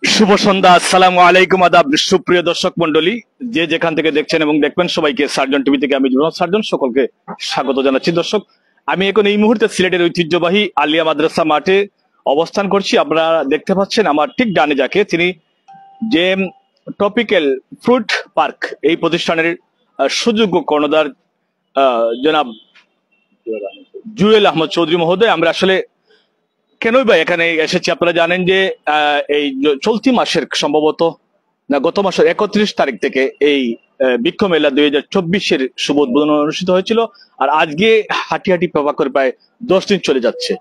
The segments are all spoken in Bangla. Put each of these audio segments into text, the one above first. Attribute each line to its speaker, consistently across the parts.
Speaker 1: শুভ সন্ধ্যা, আসসালামু আলাইকুম, আদাব। সুপ্রিয় দর্শক মন্ডলী, যে যেখান থেকে দেখছেন এবং দেখবেন, সবাইকে সার্জন টিভি থেকে আমি জুনাদ সার্জন সকলকে স্বাগত জানাচ্ছি। দর্শক, আমি এখন এই মুহূর্তে সিলেটের ঐতিহ্যবাহী আলিয়া মাদ্রাসা মাঠে অবস্থান করছি। আপনারা দেখতে পাচ্ছেন আমার ঠিক ডানে যাকে, তিনি যে ট্রপিক্যাল ফ্রুট পার্ক এই প্রতিষ্ঠানের সুযোগ্য কর্ণধার জনাব জুয়েল আহমদ চৌধুরী মহোদয়। আমরা আসলে কেনই বা এখানে এসেছি, আপনারা জানেন যে এই চলতি মাসের সম্ভবত না গত মাসের 31 তারিখ থেকে এই বৃক্ষ মেলা 2024-এর শুভ উদ্বোধন অনুষ্ঠিত হয়েছিল। আর আজকে হাঁটি হাঁটি প্রভাব করে প্রায় 10 দিন চলে যাচ্ছে।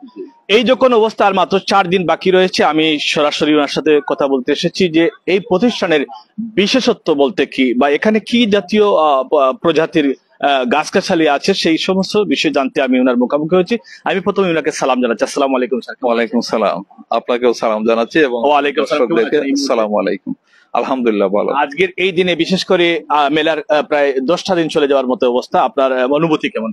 Speaker 1: এই যখন অবস্থা আর মাত্র 4 দিন বাকি রয়েছে, আমি সরাসরি ওনার সাথে কথা বলতে এসেছি যে এই প্রতিষ্ঠানের বিশেষত্ব বলতে কি, বা এখানে কি জাতীয় প্রজাতির গাছগাছালি আছে, সেই সমস্ত বিষয় জানতে আমি ওনার মুখোমুখি হয়েছি। আমি প্রথমে ওনাকে সালাম জানাচ্ছি। আসসালামু আলাইকুম স্যার।
Speaker 2: ওয়ালাইকুম সালাম। আপনাকেও সালাম জানাচ্ছি এবং
Speaker 1: ওয়ালাইকুম আসসালাম।
Speaker 2: আসসালামু আলাইকুম। আলহামদুলিল্লাহ ভালো।
Speaker 1: আজকের এই দিনে বিশেষ করে মেলার প্রায় 10টা দিন চলে যাওয়ার মতো অবস্থা, আপনার অনুভূতি কেমন?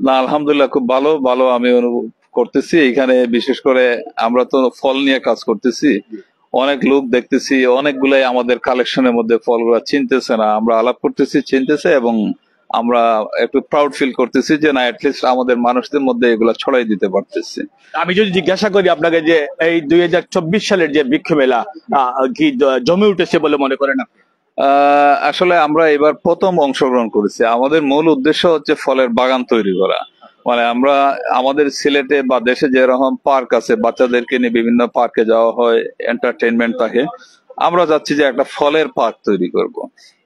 Speaker 2: না, আলহামদুলিল্লাহ খুব ভালো ভালো আমি অনুভব করতেছি। এখানে বিশেষ করে আমরা তো ফল নিয়ে কাজ করতেছি, অনেক লোক দেখতেছি, অনেকগুলাই আমাদের কালেকশনের মধ্যে ফলগুলো চিনতেছে না, আমরা আলাপ করতেছি, চিনতেছে, এবং আমরা একটু প্রাউড ফিল করতেছি যে না, অ্যাটলিস্ট আমাদের মানুষদের মধ্যে এগুলা ছড়াই দিতে পারতেছি।
Speaker 1: আমি যদি জিজ্ঞাসা করি আপনাকে যে এই 2024 সালের যে বৃক্ষ মেলা কি জমে উঠেছে বলে মনে করেন আপনি?
Speaker 2: আসলে আমরা এবার প্রথম অংশগ্রহণ করেছি। আমাদের মূল উদ্দেশ্য হচ্ছে ফলের বাগান তৈরি করা। মানে আমরা আমাদের সিলেটে বা দেশে যেরকম পার্ক আছে, বাচ্চাদেরকে নিয়ে বিভিন্ন পার্কে যাওয়া হয়, এন্টারটেইনমেন্ট থাকে, আমরা যাচ্ছি যে একটা ফলের পার্ক তৈরি করব।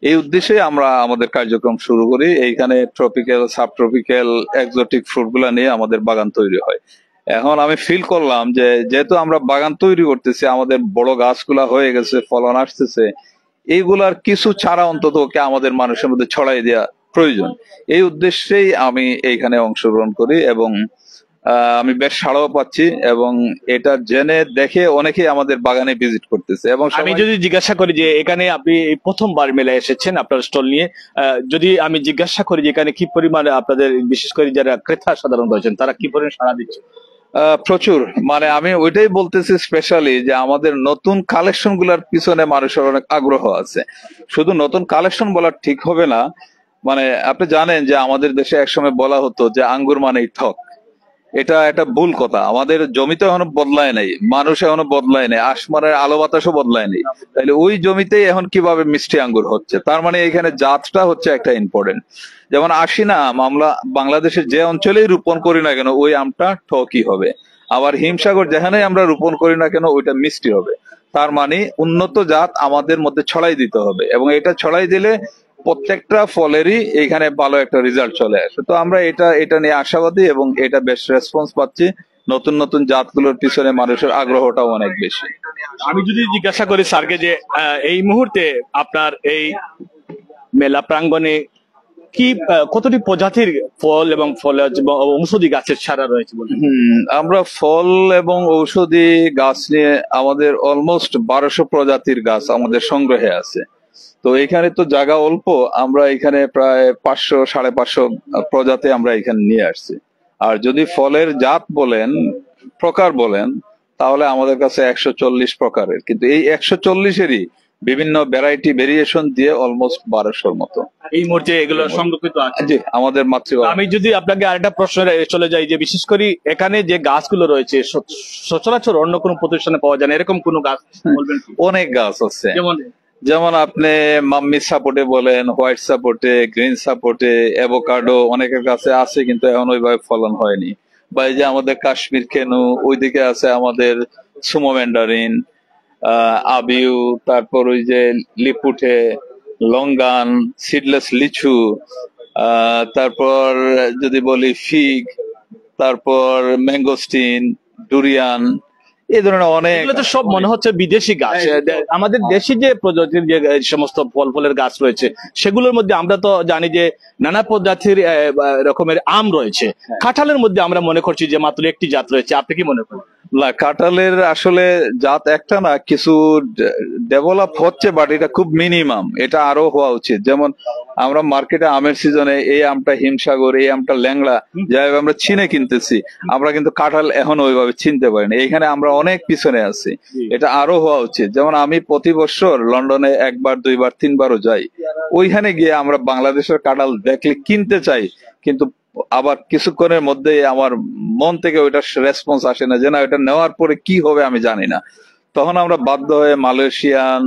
Speaker 2: এই উদ্দেশ্যে আমরা আমাদের কার্যক্রম শুরু করি। এইখানে tropical, sub tropical, exotic fruit গুলা নিয়ে আমাদের বাগান তৈরি হয়। এখন আমি ফিল করলাম যে যেহেতু আমরা বাগান তৈরি করতেছি, আমাদের বড় গাছগুলা হয়ে গেছে, ফলন আসতেছে, এইগুলার কিছু চারা অন্তত আমাদের মানুষের মধ্যে ছড়াই দেওয়া প্রয়োজন। এই উদ্দেশ্যেই আমি এইখানে অংশগ্রহণ করি এবং আমি বেশ সাড়াও পাচ্ছি, এবং এটা জেনে দেখে অনেকেই আমাদের বাগানে ভিজিট করতেছে। এবং
Speaker 1: আমি যদি জিজ্ঞাসা করি যে এখানে আপনি প্রথমবার মেলায় এসেছেন আপনার স্টল নিয়ে, যদি আমি জিজ্ঞাসা করি যে এখানে কি পরিমাণে আপনাদের বিশেষ করে যারা ক্রেতা সাধারণ রয়েছেন তারা কি পরিমাণ সাড়া দিচ্ছে?
Speaker 2: প্রচুর। মানে আমি ওইটাই বলতেছি স্পেশালি যে আমাদের নতুন কালেকশন গুলার পিছনে মানুষের অনেক আগ্রহ আছে। শুধু নতুন কালেকশন বলা ঠিক হবে না। মানে আপনি জানেন যে আমাদের দেশে একসময় বলা হতো যে আঙ্গুর মানেই ঠক। এটা একটা ভুল কথা। আমাদের জমিতে এখনো বদলায় নাই, মানুষ এখনো বদলায় নাই, আসমানের আলো বাতাসও বদলায় নাই, তাহলে ওই জমিতেই এখন কিভাবে মিষ্টি আঙ্গুর হচ্ছে? তার মানে এখানে জাতটা হচ্ছে একটা ইম্পর্টেন্ট। যেমন আশিনা আম আমরা বাংলাদেশের যে অঞ্চলেই রোপণ করি না কেন ওই আমটা টকই হবে। আবার হিমসাগর যেখানে আমরা রোপণ করি না কেন ওইটা মিষ্টি হবে। তার মানে উন্নত জাত আমাদের মধ্যে ছড়াই দিতে হবে, এবং এটা ছড়াই দিলে প্রত্যেকটা ফলেরই এখানে ভালো একটা রেজাল্ট চলে আসে। তো আমরা এটা নিয়ে আশাবাদী এবং এটা বেশ রেসপন্স পাচ্ছি। নতুন নতুন জাতগুলোর পিছনে মানুষের আগ্রহটাও অনেক বেশি।
Speaker 1: আমি যদি জিজ্ঞাসা করি স্যারকে যে এই মুহূর্তে আপনার এই মেলা প্রাঙ্গণে কি কতটি প্রজাতির ফল এবং ঔষধি গাছের চারা রয়েছে বলুন?
Speaker 2: আমরা ফল এবং ঔষধি গাছ নিয়ে আমাদের অলমোস্ট 1200 প্রজাতির গাছ আমাদের সংগ্রহে আছে। তো এখানে তো জায়গা অল্প, আমরা এখানে প্রায় 500 550 প্রজাতি আমরা এখানে নিয়ে আসছি। আর যদি ফলের জাত বলেন, প্রকার বলেন, তাহলে আমাদের কাছে 140 প্রকারের, কিন্তু এই 140-এরই বিভিন্ন ভ্যারাইটি ভেরিয়েশন দিয়ে অলমোস্ট 1200-র মতো
Speaker 1: এই মুহূর্তে এগুলো সংরক্ষিত আছে।
Speaker 2: জি, আমাদের মাতৃভাষা।
Speaker 1: আমি যদি আপনাকে আরেকটা প্রশ্ন চলে যাই যে বিশেষ করে এখানে যে গাছগুলো রয়েছে সচরাচর অন্য কোনো প্রতিষ্ঠানে পাওয়া যায় না, এরকম কোনো গাছ বলবেন?
Speaker 2: অনেক গাছ আছে,
Speaker 1: যেমন
Speaker 2: আপনি মাম্মি সাপোর্টে বলেন, হোয়াইট সাপোর্টে, গ্রিন সাপোর্টে, অ্যাভোকাডো অনেকের কাছে আছে, কিন্তু এখন ওইভাবে ফলন হয়নি। বা এই যে আমাদের কাশ্মীর কেনু, ওইদিকে আছে আমাদের সুমো ম্যান্ডারিন, আবিউ, তারপর ওই যে লিপুটে, লঙ্গান, সিডলেস লিচু, তারপর যদি বলি ফিগ, তারপর ম্যাঙ্গোস্টিন, ডুরিয়ান, এই ধরনের অনেক।
Speaker 1: তো সব মনে হচ্ছে বিদেশি গাছ। আমাদের দেশি যে প্রজাতির যে সমস্ত ফলের গাছ রয়েছে সেগুলোর মধ্যে আমরা তো জানি যে নানা প্রজাতির রকমের আম রয়েছে। কাঁঠালের মধ্যে আমরা মনে করছি যে মাত্র একটি জাত রয়েছে। আপনি কি মনে করেন?
Speaker 2: না, কাঁঠালের আসলে জাত একটা না, কিছু ডেভেলপ হচ্ছে, বাট এটা খুব মিনিমাম, এটা আরো হওয়া উচিত। যেমন আমরা মার্কেটে আমের সিজনে এই আমটা হিমসাগর, এই আমটা ল্যাংড়া যাইভাবে আমরা চিনে কিনতেছি, আমরা কিন্তু কাঁঠাল এখন ওইভাবে চিনতে পারি না। এখানে আমরা অনেক পিছনে আছি, এটা আরো হওয়া উচিত। যেমন আমি প্রতি বছর লন্ডনে একবার, দুইবার, তিনবারও যাই। ওইখানে গিয়ে আমরা বাংলাদেশের কাঁঠাল দেখলে কিনতে চাই, কিন্তু আবার কিছুক্ষণের মধ্যে আমার মন থেকে ওইটা রেসপন্স আসে না, যে না ওইটা নেওয়ার পরে কি হবে আমি জানি না। তখন আমরা বাধ্য হয়ে মালয়েশিয়ান,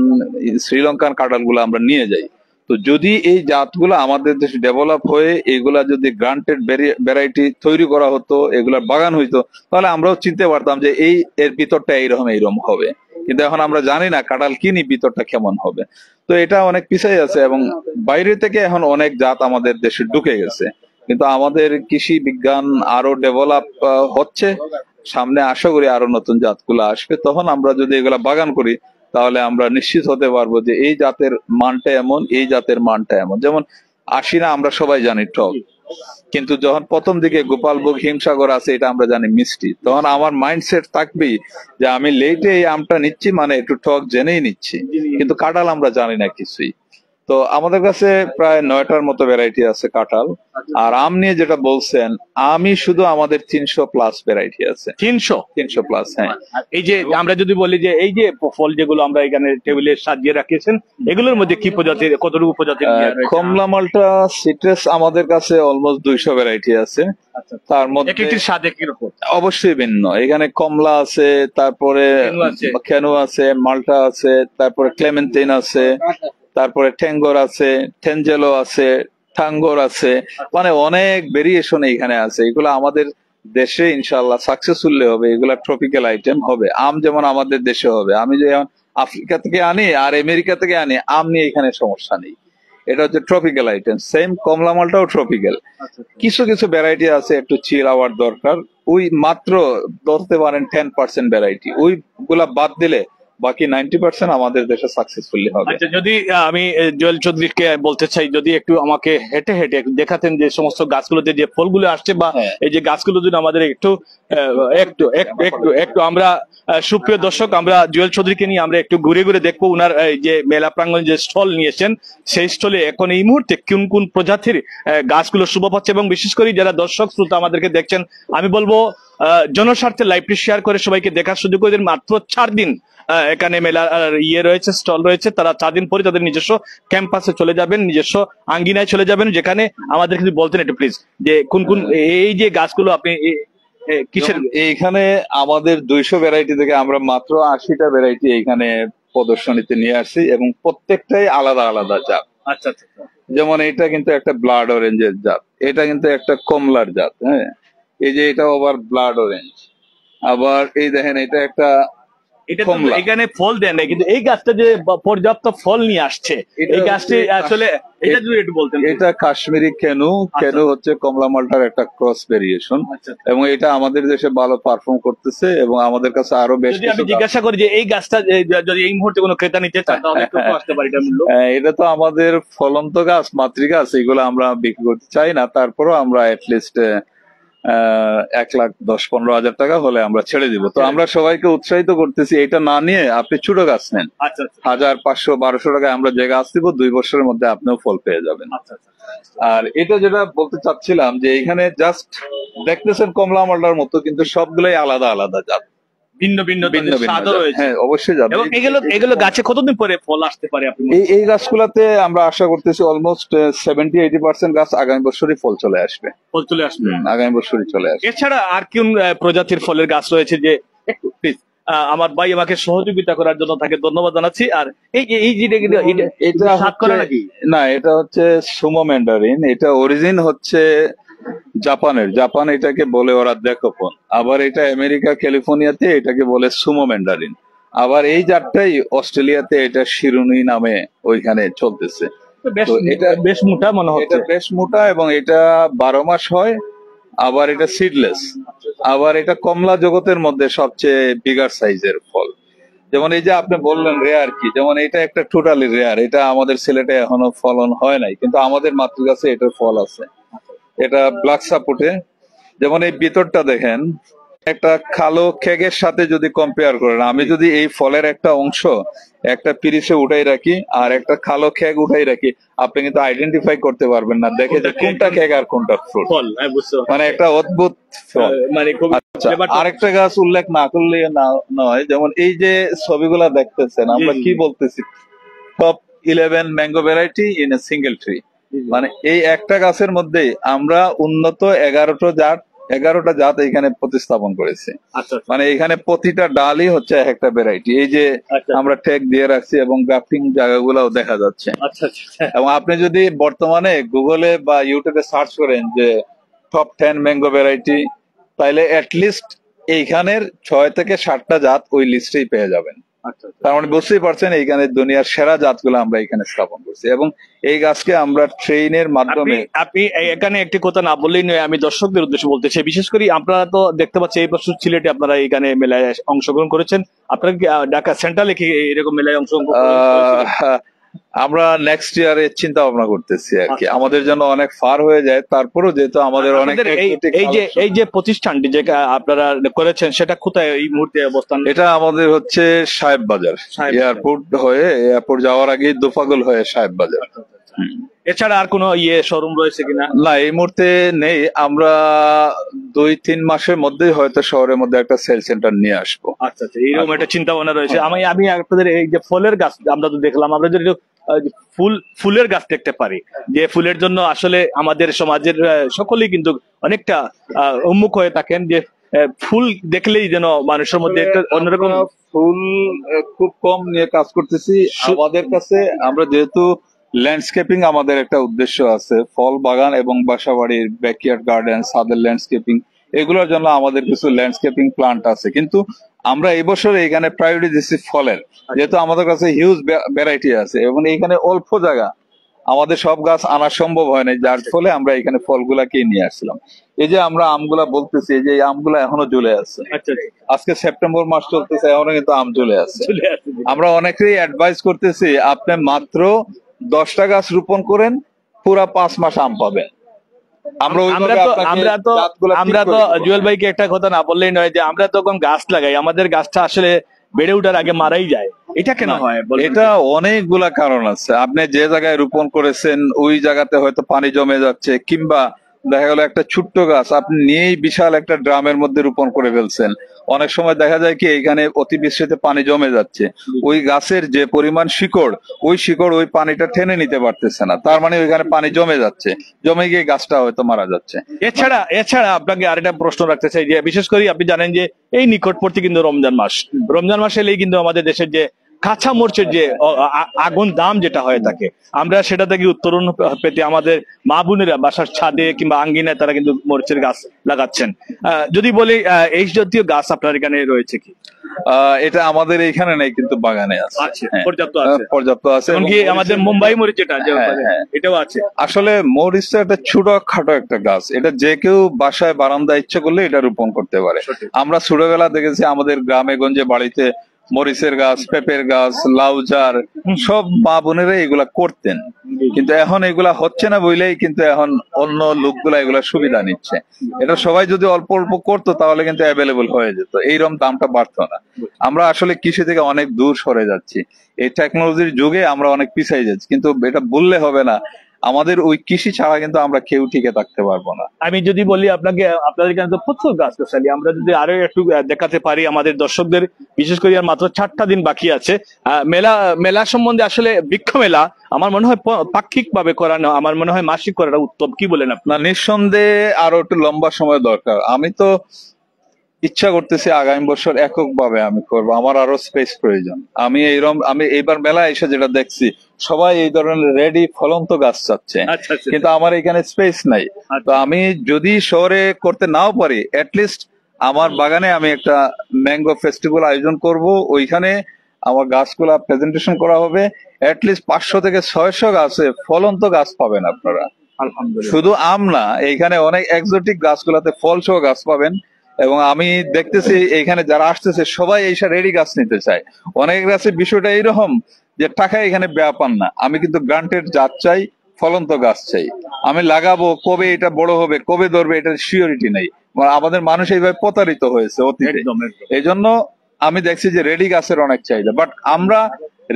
Speaker 2: শ্রীলঙ্কান কাঁঠালগুলো আমরা নিয়ে যাই। তো যদি এই জাতগুলো আমাদের দেশে ডেভেলপ হয়ে এগুলা যদি গ্রান্টেড ভ্যারাইটি তৈরি করা হতো, এগুলার বাগান হইতো, তাহলে আমরাও চিনতে পারতাম যে এই এর ভিতরটা এইরকম হবে। কিন্তু এখন আমরা জানি না, কাঁঠাল কিনি ভিতরটা কেমন হবে। তো এটা অনেক পিছিয়ে আছে, এবং বাইরে থেকে এখন অনেক জাত আমাদের দেশে ঢুকে গেছে। কিন্তু আমাদের কৃষি বিজ্ঞান আরো ডেভেলপ হচ্ছে, সামনে আশা করি আরো নতুন জাতগুলো আসবে। তখন আমরা যদি এগুলা বাগান করি, তাহলে আমরা নিশ্চিত হতে পারবো যে এই জাতের মানটা এমন, এই জাতের মানটা এমন। যেমন আশিনা আমরা সবাই জানি টক, কিন্তু যখন প্রথম দিকে গোপালভোগ, হিমসাগর আছে, এটা আমরা জানি মিষ্টি, তখন আমার মাইন্ডসেট থাকবেই যে আমি লেটে এই আমটা নিচ্ছি, মানে একটু টক জেনেই নিচ্ছি। কিন্তু কাঁঠাল আমরা জানি না কিছুই। তো আমাদের কাছে প্রায় 9টার মতো ভ্যারাইটি আছে কাঁঠাল। আর আম নিয়ে যেটা বলছেন, আমি শুধু আমাদের 300+ ভ্যারাইটি আছে।
Speaker 1: 300
Speaker 2: 300+, হ্যাঁ।
Speaker 1: আর এই যে আমরা যদি বলি যে এই যে ফল যেগুলো আমরা এখানে টেবিলে সাজিয়ে রাখিয়েছেন, এগুলোর মধ্যে কি প্রজাতির, কতটুকু প্রজাতির নিয়ে রয়েছে?
Speaker 2: কমলা, মালটা, সিট্রাস আমাদের কাছে অলমোস্ট 200 ভ্যারাইটি আছে। তার মধ্যে
Speaker 1: একটির স্বাদে কিরকম?
Speaker 2: অবশ্যই ভিন্ন। এখানে কমলা আছে, তারপরে কেনু আছে, মালটা আছে, তারপরে ক্লেমেন্টিন আছে, তারপরে টেঙ্গর আছে, টেনজেলো আছে, টাঙ্গর আছে, মানে অনেক ভেরিয়েশন এখানে আছে। এগুলো আমাদের দেশে ইনশাল্লাহ সাকসেসফুল হবে, এগুলা ট্রপিক্যাল আইটেম হবে। আম যেমন আমাদের দেশে হবে, আমি যেমন আফ্রিকা থেকে আনি আর আমেরিকা থেকে আনি, আম নিয়ে এখানে সমস্যা নেই। এটা হচ্ছে ট্রপিক্যাল আইটেম। সেম কমলা মালটাও ট্রপিক্যাল। কিছু কিছু ভ্যারাইটি আছে একটু চিল হওয়ার দরকার, ওই মাত্র ধরতে পারেন 10% ভ্যারাইটি, ওইগুলা বাদ দিলে বাকি 90% আমাদের দেশে সাকসেসফুলি হবে।
Speaker 1: আচ্ছা, যদি আমি জুয়েল চৌধুরীকে বলতে চাই, যদি একটু আমাকে হেঁটে হেঁটে একটু দেখাতেন যে সমস্ত গাছগুলোতে যে ফলগুলো আসছে, বা এই যে গাছগুলো যদি আমাদের একটু একটু একটু একটু একটু আমরা সুপ্রিয় দর্শক, আমরা জুয়েল চৌধুরীকে নিয়ে আমরা একটু ঘুরে ঘুরে দেখবো উনার যে মেলা প্রাঙ্গণ যে স্টল নিয়েছেন, সেই স্টলে এখন এই মুহূর্তে কোন কোন প্রজাতির গাছগুলো শুভ পাচ্ছে। এবং বিশেষ করে যারা দর্শক শ্রোতা আমাদেরকে দেখছেন, আমি বলবো জনস্বার্থে লাইভটি শেয়ার করে সবাইকে দেখার সুযোগ করে দিন। মাত্র 4 দিন এখানে মেলা রয়েছে, স্টল রয়েছে। তারা 4 দিন পরে তাদের নিজস্ব ক্যাম্পাসে চলে যাবেন, নিজস্ব আঙ্গিনায় চলে যাবেন, যেখানে আমাদের যদি বলতেন একটু প্লিজ যে কোন কোন এই যে গাছগুলো আপনি কিসের।
Speaker 2: এইখানে আমাদের 200 ভ্যারাইটি থেকে আমরা মাত্র 80টা ভ্যারাইটি এইখানে প্রদর্শনীতে নিয়ে আসছি, এবং প্রত্যেকটাই আলাদা আলাদা জাত।
Speaker 1: আচ্ছা আচ্ছা।
Speaker 2: যেমন এটা কিন্তু একটা ব্লাড অরেঞ্জের জাত, এটা কিন্তু একটা কমলার জাত, হ্যাঁ। এই যে এটা আবার ব্লাড অরেঞ্জ। আবার এই দেখেন, এটা একটা
Speaker 1: এটা তো এখানে ফল দেয় না, কিন্তু এই গাছটা যে পর্যাপ্ত ফল নিয়ে আসছে, এই গাছটি আসলে এটা যদি একটু বলতেন।
Speaker 2: এটা কাশ্মীরি কেনু। কেনু হচ্ছে কমলা মালটার একটা ক্রস ভেরিয়েশন, এবং এটা আমাদের দেশে ভালো পারফর্ম করতেছে, এবং আমাদের কাছে আরো বেশ।
Speaker 1: যদি আমি জিজ্ঞাসা করি যে এই গাছটা যদি এই মুহূর্তে কোনো ক্রেতা নিতে চান, তাহলে একটু আসতে পারি?
Speaker 2: এটা তো আমাদের ফলন্ত গাছ, মাতৃ গাছ, এগুলো আমরা বিক্রি করতে চাই না। তারপরও আমরা এটলিস্ট 1,10,15,000 টাকা হলে আমরা ছেড়ে দিব। তো আমরা সবাইকে উৎসাহিত করতেছি, এটা না নিয়ে আপনি ছোট গাছ নেন, 1,500-1,200 টাকায় আমরা যে গাছ দিব, 2 বছরের মধ্যে আপনিও ফল পেয়ে যাবেন। আর এটা যেটা বলতে চাচ্ছিলাম, যে এখানে জাস্ট দেখতেছেন কমলা মালটার মতো, কিন্তু সবগুলাই আলাদা আলাদা জাত,
Speaker 1: ভিন্ন ভিন্ন ভিন্ন স্বাদ রয়েছে।
Speaker 2: হ্যাঁ, অবশ্যই যাবে।
Speaker 1: এবং এগুলো গাছে কতদিন পরে ফল আসতে পারে আপনি?
Speaker 2: এই গাছগুলাতে আমরা আশা করতেছি অলমোস্ট 70-80% গাছ আগামী বছরই ফল চলে আসবে। আগামী বছরই চলে আসবে।
Speaker 1: এছাড়া আর কোন প্রজাতির ফলের গাছ রয়েছে যে একটু প্লিজ আমার ভাই আমাকে সহযোগিতা করার জন্য তাকে ধন্যবাদ জানাচ্ছি। আর এই যে
Speaker 2: এটা নাকি না, এটা হচ্ছে সুমো ম্যান্ডারিন। এটা অরিজিন হচ্ছে জাপান এটাকে বলে ওরা দেখোপন। আবার এটা আমেরিকা ক্যালিফোর্নিয়াতে এটাকে বলে সুমো ম্যান্ডারিন। আবার এই জাতটাই অস্ট্রেলিয়াতে এটা শিরুনি নামে ওইখানে চলতেছে।
Speaker 1: এটা বেশ মোটা মনে হয়,
Speaker 2: এটা বেশ মোটা, এবং এটা 12 মাস হয়। আবার এটা সিডলেস। আবার এটা কমলা জগতের মধ্যে সবচেয়ে বিগার সাইজের ফল। যেমন এই যে আপনি বললেন রেয়ার কি, যেমন এটা একটা টোটালি রেয়ার। এটা আমাদের সিলেটে এখনো ফলন হয় নাই, কিন্তু আমাদের মাতৃগাছে এটার ফল আছে। এটা ব্ল্যাক সাপোর্টে। যেমন এই ভিতরটা দেখেন, একটা কালো কেকের সাথে যদি কম্পেয়ার করেন, আমি যদি এই ফলের একটা অংশ একটা পিরিচে উঠাই রাখি আর একটা কালো কেক উঠাই রাখি, আপনি কিন্তু আইডেন্টিফাই করতে পারবেন না দেখে যে কোনটা কেক আর কোনটা ফ্রুট।
Speaker 1: ফল
Speaker 2: মানে একটা অদ্ভুত ফল।
Speaker 1: মানে খুব
Speaker 2: আচ্ছা, আরেকটা গাছ উল্লেখ না করলে নয়, যেমন এই যে ছবিগুলা দেখতেছেন, আমরা কি বলতেছি, top 11 mango variety in a single tree. মানে এই একটা গাছের মধ্যে আমরা উন্নত 11টা জাত এখানে প্রতিস্থাপন করেছি। মানে এখানে প্রতিটা ডালই হচ্ছে একটা ভ্যারাইটি। এই যে আমরা ট্যাগ দিয়ে রাখছি এবং গ্রাফটিং জায়গাগুলোও দেখা যাচ্ছে। এবং আপনি যদি বর্তমানে গুগলে বা ইউটিউবে সার্চ করেন যে টপ 10 ম্যাঙ্গো ভ্যারাইটি, তাইলে অ্যাটলিস্ট এইখানের 6 থেকে 7টা জাত ওই লিস্টেই পেয়ে যাবেন। তার মানে বুঝতেই পারছেন এইখানে দুনিয়ার সেরা জাতগুলো আমরা এখানে স্থাপন করছি এবং এই গাছকে আমরা ট্রেনের মাধ্যমে।
Speaker 1: আপনি এখানে একটি কথা না বললেই নয়, আমি দর্শকদের উদ্দেশ্যে বলতে চাই, বিশেষ করে আপনারা তো দেখতে পাচ্ছেন এই বছর সিলেটে আপনারা এখানে মেলায় অংশগ্রহণ করেছেন। আপনারা কি ঢাকা সেন্ট্রালে কি এরকম মেলায় অংশগ্রহণ
Speaker 2: আমরা নেক্সট ইয়ারে চিন্তা ভাবনা করতেছি আর কি, আমাদের জন্য অনেক ফার হয়ে যায়, তারপরেও যেহেতু আমাদের অনেক
Speaker 1: এই যে প্রতিষ্ঠানটি যে আপনারা করেছেন সেটা কোথায় এই মুহূর্তে অবস্থান?
Speaker 2: এটা আমাদের হচ্ছে সাহেব বাজার, এয়ারপোর্ট হয়ে এয়ারপোর্ট যাওয়ার আগে দোফাগল হয়ে সাহেব বাজার।
Speaker 1: এছাড়া আর কোনো শোরুম রয়েছে কিনা?
Speaker 2: না, এই মুহূর্তে নেই। আমরা 2-3 মাসের মধ্যেই হয়তো শহরের মধ্যে একটা সেল সেন্টার নিয়ে আসবো।
Speaker 1: আচ্ছা, এইরকম একটা চিন্তা ভাবনা রয়েছে। আমি আপনাদের এই যে ফলের গাছ আমরা তো দেখলাম, আমরা যদি ফুলের গাছ দেখতে পারি, যে ফুলের জন্য আসলে আমাদের সমাজের সকলেই কিন্তু অনেকটা উন্মুখ হয়ে থাকেন, যে ফুল দেখলেই যেন মানুষের মধ্যে একটা অন্যরকম।
Speaker 2: ফুল খুব কম নিয়ে কাজ করতেছি আমাদের কাছে। আমরা যেহেতু ল্যান্ডস্কেপিং আমাদের একটা উদ্দেশ্য আছে, ফল বাগান এবং বাসাবাড়ির ব্যাকইয়ার্ড গার্ডেন, ছাদের ল্যান্ডস্কেপিং, এগুলোর জন্য আমাদের কিছু ল্যান্ডস্কেপিং প্লান্ট আছে। কিন্তু আমরা এই বছর এখানে প্রায়োরিটি দিচ্ছি ফলের, যেহেতু আমাদের কাছে হিউজ ভ্যারাইটি আছে এবং এখানে অল্প জায়গা, আমাদের সব গাছ আনা সম্ভব হয় না, যার ফলে আমরা এখানে ফলগুলাকে নিয়ে আসছিলাম। এই যে আমরা আমগুলা বলতেছি, এই যে আমগুলা এখনো ঝুলে আছে। আজকে সেপ্টেম্বর মাস চলতেছে, এখনো কিন্তু আম ঝুলে আছে। আমরা অনেকেই অ্যাডভাইস করতেছি আপনি মাত্র 10টা গাছ রোপণ করেন, পুরা 5 মাস আম পাবেন।
Speaker 1: আমরা তো জুয়েল ভাইকে একটা কথা না বললেই নয়, যে আমরা তখন গাছ লাগাই, আমাদের গাছটা আসলে বেড়ে ওঠার আগে মারাই যায়। এটা কেন হয়?
Speaker 2: এটা অনেকগুলা কারণ আছে। আপনি যে জায়গায় রোপণ করেছেন ওই জায়গাতে হয়তো পানি জমে যাচ্ছে, কিংবা দেখা গেল একটা ছোট্ট গাছ আপনি নিয়েই বিশাল একটা ড্রামের মধ্যে রোপণ করে ফেলছেন। অনেক সময় দেখা যায় কি এখানে অতিবৃষ্টিতে পানি জমে যাচ্ছে, ওই গাছের যে পরিমাণ শিকড়, ওই শিকড় ওই পানিটা টেনে নিতে পারতেছে না, তার মানে ওইখানে পানি জমে যাচ্ছে, জমে গিয়ে গাছটা হয়তো মারা যাচ্ছে।
Speaker 1: এছাড়া আপনাকে আরেকটা প্রশ্ন রাখতে চাই, যে বিশেষ করে আপনি জানেন যে এই নিকটবর্তী কিন্তু রমজান মাস এলেই কিন্তু আমাদের দেশের যে কাঁচা মরিচের যে আগুন দাম যেটা হয়ে থাকে, আমরা সেটা থেকে উত্তরণ পেতে আমাদের মা বোনেরা বাসার ছাদে কিংবা আঙ্গিনায় তারা কিন্তু মরিচের গাছ লাগাচ্ছেন। যদি বলি এই জাতীয় গাছ আপনার এখানে রয়েছে কি?
Speaker 2: এটা আমাদের এখানে নেই, কিন্তু বাগানে আছে, পর্যাপ্ত আছে।
Speaker 1: আমাদের মুম্বাই মরিচ যেটা, এটাও আছে।
Speaker 2: আসলে মরিচটা একটা ছোট খাটো একটা গাছ, এটা যে কেউ বাসায় বারান্দায় ইচ্ছে করলে এটা রোপণ করতে পারে। আমরা ছোটবেলা দেখেছি আমাদের গ্রামে গঞ্জে বাড়িতে মরিচের গাছ, পেঁপের গাছ, লাউ চার, সব মা বোনেরা এগুলা করতেন, কিন্তু এখন এগুলা হচ্ছে না বইলেই কিন্তু এখন অন্য লোকগুলা এগুলা সুবিধা নিচ্ছে। এটা সবাই যদি অল্প অল্প করতো তাহলে কিন্তু অ্যাভেলেবল হয়ে যেত, এইরকম দামটা বাড়তো না। আমরা আসলে কৃষি থেকে অনেক দূর সরে যাচ্ছি, এই টেকনোলজির যুগে আমরা অনেক পিছিয়ে যাচ্ছি, কিন্তু এটা বললে হবে না, আমাদের ওই কৃষি ছাড়া কিন্তু আমরা কেউ টিকে থাকতে পারবো না।
Speaker 1: আমি যদি বলি আপনাদের এখানে তো প্রচুর গাছ গাছালি, আমরা যদি আরো একটু দেখাতে পারি আমাদের দর্শকদের, বিশেষ করে আর মাত্র 4টা দিন বাকি আছে মেলা সম্বন্ধে। আসলে বৃক্ষ মেলা আমার মনে হয় পাক্ষিক ভাবে করানো, আমার মনে হয় মাসিক করাটা উত্তম। কি বলেন আপনার?
Speaker 2: নিঃসন্দেহে আরো একটু লম্বা সময় দরকার। আমি তো ইচ্ছা করতেছি আগামী বছর এককভাবে আমি করবো, আমার আরো স্পেস প্রয়োজন। আমি এইবার মেলায় এসে যেটা দেখছি, সবাই এই ধরনের রেডি ফলন্ত গাছ চাচ্ছে, কিন্তু আমার এখানে স্পেস নাই। তো আমি যদি শহরে করতে নাও পারি, অ্যাটলিস্ট আমার বাগানে আমি একটা ম্যাঙ্গো ফেস্টিভ্যাল আয়োজন করব, ওইখানে আমার গাছগুলা প্রেজেন্টেশন করা হবে। অ্যাটলিস্ট 500 থেকে 600 গাছে ফলন্ত গাছ পাবেন আপনারা। শুধু আম না, এইখানে অনেক এক্সোটিক গাছগুলাতে ফল সহ গাছ পাবেন। এবং আমি দেখতেছি এখানে যারা আসতেছে সবাই এইসব রেডি গাছ নিতে চায়। অনেক গাছের বিষয়টা এইরকম যে টাকা এখানে ব্যাপার না, আমি কিন্তু গ্রান্টেড জাত চাই, ফলন্ত গাছ চাই। আমি লাগাবো, কবে এটা বড় হবে, কবে ধরবে, এটার সিওরিটি নেই। আমাদের মানুষ এইভাবে প্রতারিত হয়েছে অতীতে।
Speaker 1: একদম একদম।
Speaker 2: এই জন্য আমি দেখছি যে রেডি গাছের অনেক চাহিদা, বাট আমরা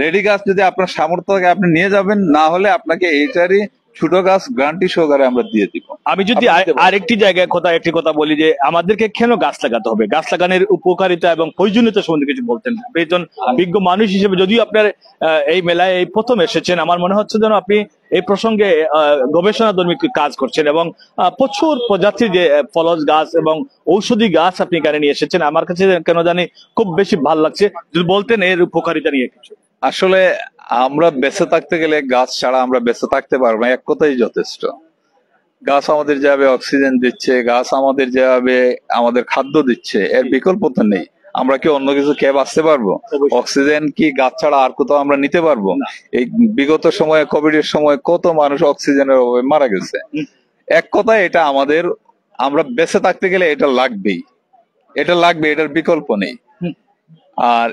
Speaker 2: রেডি গাছ যদি আপনার সামর্থ্য থাকে আপনি নিয়ে যাবেন, না হলে আপনাকে এইটারই ছোট গাছ গ্যারান্টি সহকারে আমরা দিয়ে দিব।
Speaker 1: আমি যদি আরেকটি জায়গায় একটি কথা বলি যে আমাদেরকে কেন গাছ লাগাতে হবে, গাছ লাগানোর উপকারিতা এবং প্রয়োজনীয়তা সম্বন্ধে কিছু বলতেন একজন বিজ্ঞ মানুষ হিসেবে। যদিও আপনার এই মেলায় এই প্রথম এসেছেন, আমার মনে হচ্ছে যেন আপনি এই প্রসঙ্গে গবেষণাধর্মী কাজ করছেন এবং প্রচুর প্রজাতির যে ফলজ গাছ এবং ঔষধি গাছ আপনি এখানে নিয়ে এসেছেন। আমার কাছে কেন জানি খুব বেশি ভালো লাগছে, যদি বলতেন এর উপকারিতা নিয়ে কিছু।
Speaker 2: আসলে আমরা বেঁচে থাকতে গেলে গাছ ছাড়া আমরা বেঁচে থাকতে পারবো না, এক কথাই যথেষ্ট। গাছ আমাদের যেভাবে অক্সিজেন দিচ্ছে, গাছ আমাদের যেভাবে আমাদের খাদ্য দিচ্ছে, এর বিকল্প তো নেই। আমরা কি অন্য কিছু খেয়ে বাঁচতে পারবো? অক্সিজেন কি গাছ ছাড়া আর কোথাও আমরা নিতে পারবো? এই বিগত সময়ে কোভিড এর সময় কত মানুষ অক্সিজেনের অভাবে মারা গেছে। এক কথায় এটা আমাদের, আমরা বেঁচে থাকতে গেলে এটা লাগবেই, এটা লাগবে, এটার বিকল্প নেই। আর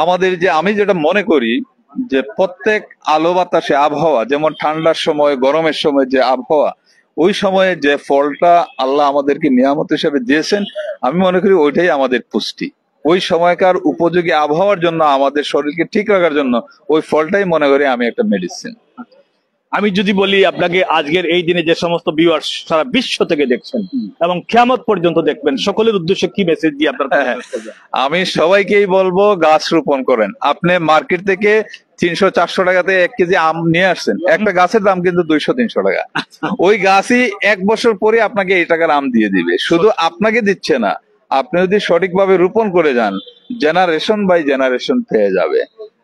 Speaker 2: আমাদের যে, আমি যেটা মনে করি যে প্রত্যেক আলো বাতাসে আবহাওয়া, যেমন ঠান্ডার সময় গরমের সময় যে আবহাওয়া, ওই সময়ে যে ফলটা আল্লাহ আমাদেরকে নিয়ামত হিসেবে দিয়েছেন, আমি মনে করি ওইটাই আমাদের পুষ্টি। ওই সময়কার উপযোগী আবহাওয়ার জন্য, আমাদের শরীরকে ঠিক রাখার জন্য ওই ফলটাই মনে করি আমি একটা মেডিসিন।
Speaker 1: আমি যদি বলি আপনাকে, আজকের এই দিনে যে সমস্ত ভিউয়ার্স সারা বিশ্ব থেকে দেখছেন এবং কিয়ামত পর্যন্ত দেখবেন, সকলের উদ্দেশ্যে কি মেসেজ দিয়ে আপনার?
Speaker 2: আমি সবাইকেই বলবো গাছ রোপণ করেন। আপনি মার্কেট থেকে 300-400 টাকাতে 1 কেজি আম নিয়ে আসছেন, একটা গাছের দাম কিন্তু 200-300 টাকা। ওই গাছই 1 বছর পরে আপনাকে এই টাকার আম দিয়ে দিবে। শুধু আপনাকে দিচ্ছে না, আপনি যদি সঠিকভাবে রোপণ করে যান, জেনারেশন বাই জেনারেশন পেয়ে যাবে,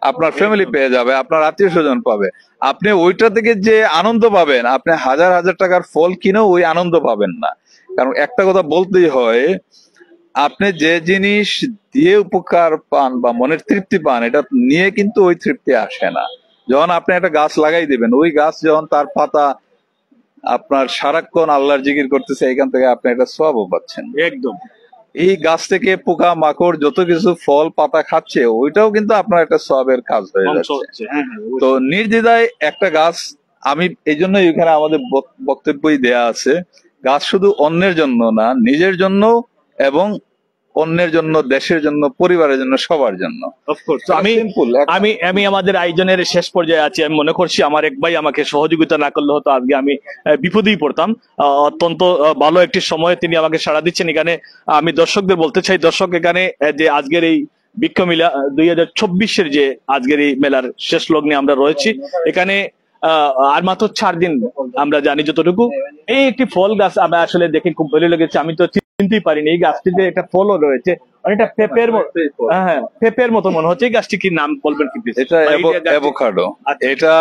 Speaker 2: আপনার ফ্যামিলি পেয়ে যাবে, আপনার আত্মীয় স্বজন পাবে। আপনি ওইটা থেকে যে আনন্দ পাবেন, আপনি হাজার হাজার টাকার ফল কিনেও ওই আনন্দ পাবেন না। কারণ একটা কথা বলতেই হয়, আপনি যে জিনিস দিয়ে উপকার পান বা মনের তৃপ্তি পান, এটা নিয়ে কিন্তু ওই তৃপ্তি আসে না। যখন আপনি একটা গাছ লাগাই দিবেন, ওই গাছ যখন তার পাতা আপনার সারাক্ষণ আল্লাহর জিকির করতেছে, এখান থেকে আপনি একটা সওয়াবও পাচ্ছেন।
Speaker 1: একদম।
Speaker 2: এই গাছ থেকে পোকা মাকড় যত কিছু ফল পাতা খাচ্ছে, ওইটাও কিন্তু আপনার একটা সওয়াবের কাজ হয়ে যাচ্ছে। তো নির্দ্বিধায় একটা গাছ, আমি এই জন্য এখানে আমাদের বক্তব্যই দেয়া আছে, গাছ শুধু অন্যের জন্য না, নিজের জন্য এবং অন্যের জন্য, দেশের জন্য, পরিবারের জন্য, সবার জন্য।
Speaker 1: আমি আমাদের আয়োজনের শেষ পর্যায়ে আছি। আমি মনে করছি আমার এক ভাই আমাকে সহযোগিতা না করলে হতো আজকে আমি বিপদেই পড়তাম। অত্যন্ত ভালো একটি সময় তিনি আমাকে সাড়া দিচ্ছেন। এখানে আমি দর্শকদের বলতে চাই, দর্শক এখানে যে আজকের এই বৃক্ষ মেলা 2024-এর যে আজকের এই মেলার শেষ লগ্নে আমরা রয়েছি, এখানে আর মাত্র 4 দিন আমরা জানি যতটুকু। এই একটি ফল গাছ আমি আসলে দেখে খুব ভালো লেগেছে, আমি তো চিনতেই পারিনি এই গাছটিতে একটা ফলও রয়েছে, অনেকটা পেঁপের মতো মনে হচ্ছে। এই গাছটি কি নাম বলবেন কি?
Speaker 2: এটা অ্যাভোকাডো। এটা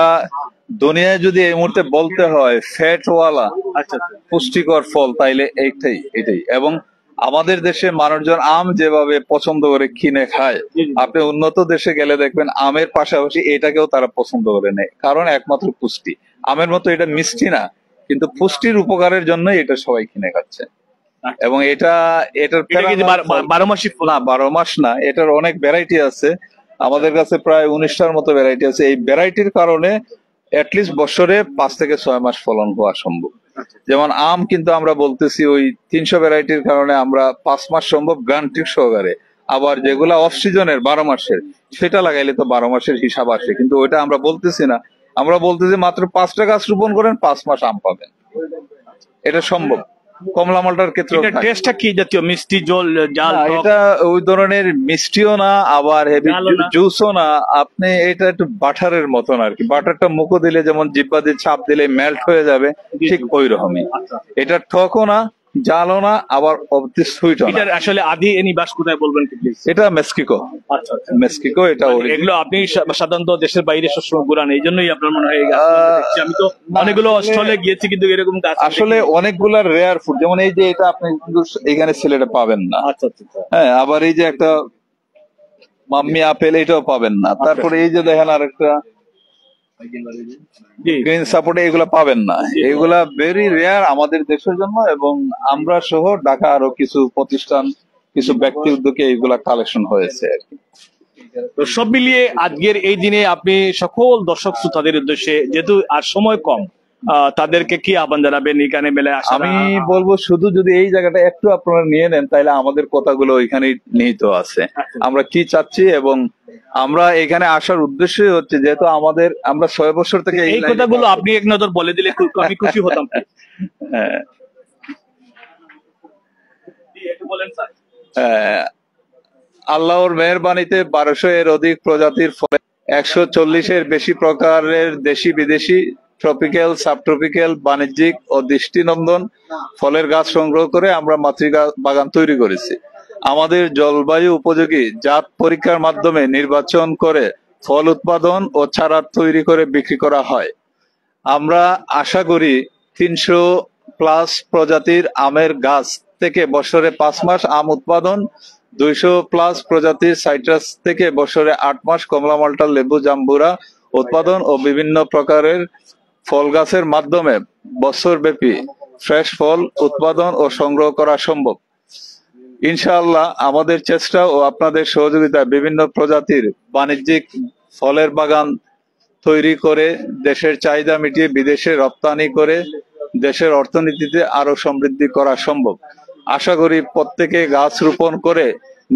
Speaker 2: দুনিয়ায় যদি এই মুহূর্তে বলতে হয় ফ্যাটওয়ালা পুষ্টিকর ফল, তাইলে এটাই। এবং আমাদের দেশে মানুষজন আম যেভাবে পছন্দ করে কিনে খায়, আপনি উন্নত দেশে গেলে দেখবেন আমের পাশাপাশি এটাকেও তারা পছন্দ করে নেয়, কারণ একমাত্র পুষ্টি। আমের মতো এটা মিষ্টি না, কিন্তু পুষ্টির উপকারের জন্য এটা সবাই কিনে খাচ্ছে। এবং এটার
Speaker 1: 12 মাসই
Speaker 2: না, 12 মাস না, এটার অনেক ভ্যারাইটি আছে। আমাদের কাছে প্রায় 19টার মতো ভ্যারাইটি আছে। এই ভ্যারাইটির কারণে অ্যাটলিস্ট বছরে 5 থেকে 6 মাস ফলন হওয়া সম্ভব। যেমন আম কিন্তু আমরা বলতেছি ওই 300 ভ্যারাইটির কারণে আমরা 5 মাস সম্ভব গ্যারান্টি সহকারে। আবার যেগুলা অফ সিজনের 12 মাসের, সেটা লাগাইলে তো 12 মাসের হিসাব আসে, কিন্তু ওইটা আমরা বলতেছি না। আমরা বলতেছি মাত্র 5টা গাছ রোপণ করেন, 5 মাস আম পাবেন। এটা সম্ভব। কমলা মালটার ক্ষেত্রে
Speaker 1: টেস্টটা কি জাতীয়? মিষ্টি, জল, জাল?
Speaker 2: এটা ওই ধরনের মিষ্টিও না, আবার হেভি জুসও না। আপনি এটা একটু বাটারের মতন আর কি। বাটারটা মুখো দিলে যেমন জিহ্বা দিয়ে চাপ দিলে মেল্ট হয়ে যাবে, ঠিক ওই রকমই। এটা টকও না, জালও না, আবার অতি সুইটও না।
Speaker 1: এটার আসলে আদি নিবাস কোথায় বলবেন কি প্লিজ?
Speaker 2: এটা মেক্সিকো।
Speaker 1: আচ্ছা,
Speaker 2: মেক্সিকো। এটা
Speaker 1: এগুলো আপনি সাধারণত দেশের বাইরে সবসময় ঘুরান, এই জন্যই আপনার মনে হয়? আমি তো অনেকগুলো স্টলে গিয়েছি, কিন্তু এরকম
Speaker 2: আসলে অনেকগুলা রেয়ার ফুড, যেমন এই যে এটা আপনি এখানে সিলেটে পাবেন না।
Speaker 1: আচ্ছা।
Speaker 2: হ্যাঁ, আবার এই যে একটা মাম্মি আপেল, এটাও পাবেন না। তারপরে এই যে দেখেন আরেকটা গ্রিন সাপোর্ট, এগুলা পাবেন না। এগুলা ভেরি রেয়ার আমাদের দেশের জন্য, এবং আমরা সহ ঢাকা আরো কিছু প্রতিষ্ঠান, কিছু ব্যক্তি উদ্যোগে এইগুলা কালেকশন হয়েছে আর কি।
Speaker 1: তো সব মিলিয়ে আজকের এই দিনে আপনি সকল দর্শক শ্রোতাদের উদ্দেশ্যে, যেহেতু আর সময় কম, তাদেরকে কি আহ্বান জানাবেন এখানে মেলায় আসা?
Speaker 2: আমি বলবো শুধু যদি এই জায়গাটা একটু আপনারা নিয়ে নেন তাহলে আমাদের কথাগুলো ওইখানে নিহিত আছে, আমরা কি চাচ্ছি এবং আমরা এখানে আসার উদ্দেশ্য হচ্ছে যেহেতু আমরা 6 বছর থেকে
Speaker 1: এই কথাগুলো আপনি এক নজর বলে দিলে আমি খুশি হতাম।
Speaker 2: হ্যাঁ, আল্লাহর মেহেরবানিতে 1200 এর অধিক প্রজাতির ফলে 140-এর বেশি প্রকারের দেশি বিদেশি ট্রপিক্যাল, সাবট্রপিক্যাল, বাণিজ্যিক ও দৃষ্টিনন্দন ফলের গাছ সংগ্রহ করে আমরা মাতৃগা বাগান তৈরি করেছি। আমাদের জলবায়ু উপযোগী জাত পরীক্ষার মাধ্যমে নির্বাচন করে ফল উৎপাদন ও চারা তৈরি করে বিক্রি করা হয়। আমরা আশা করি 300+ প্রজাতির আমের গাছ থেকে বছরে 5 মাস আম উৎপাদন, 200+ প্রজাতির সাইট্রাস থেকে বছরে 8 মাস কমলা, মাল্টা, লেবু, জাম্বুরা উৎপাদন ও বিভিন্ন প্রকারের ফল গাছের মাধ্যমে বছরব্যাপী ফ্রেশ ফল উৎপাদন ও সংগ্রহ করা সম্ভব। ইনশাআল্লাহ আমাদের চেষ্টা ও আপনাদের সহযোগিতায় বিভিন্ন প্রজাতির বাণিজ্যিক ফলের বাগান তৈরি করে দেশের চাহিদা মিটিয়ে বিদেশে রপ্তানি করে দেশের অর্থনীতিতে আরো সমৃদ্ধি করা সম্ভব। আশা করি প্রত্যেকে গাছ রোপণ করে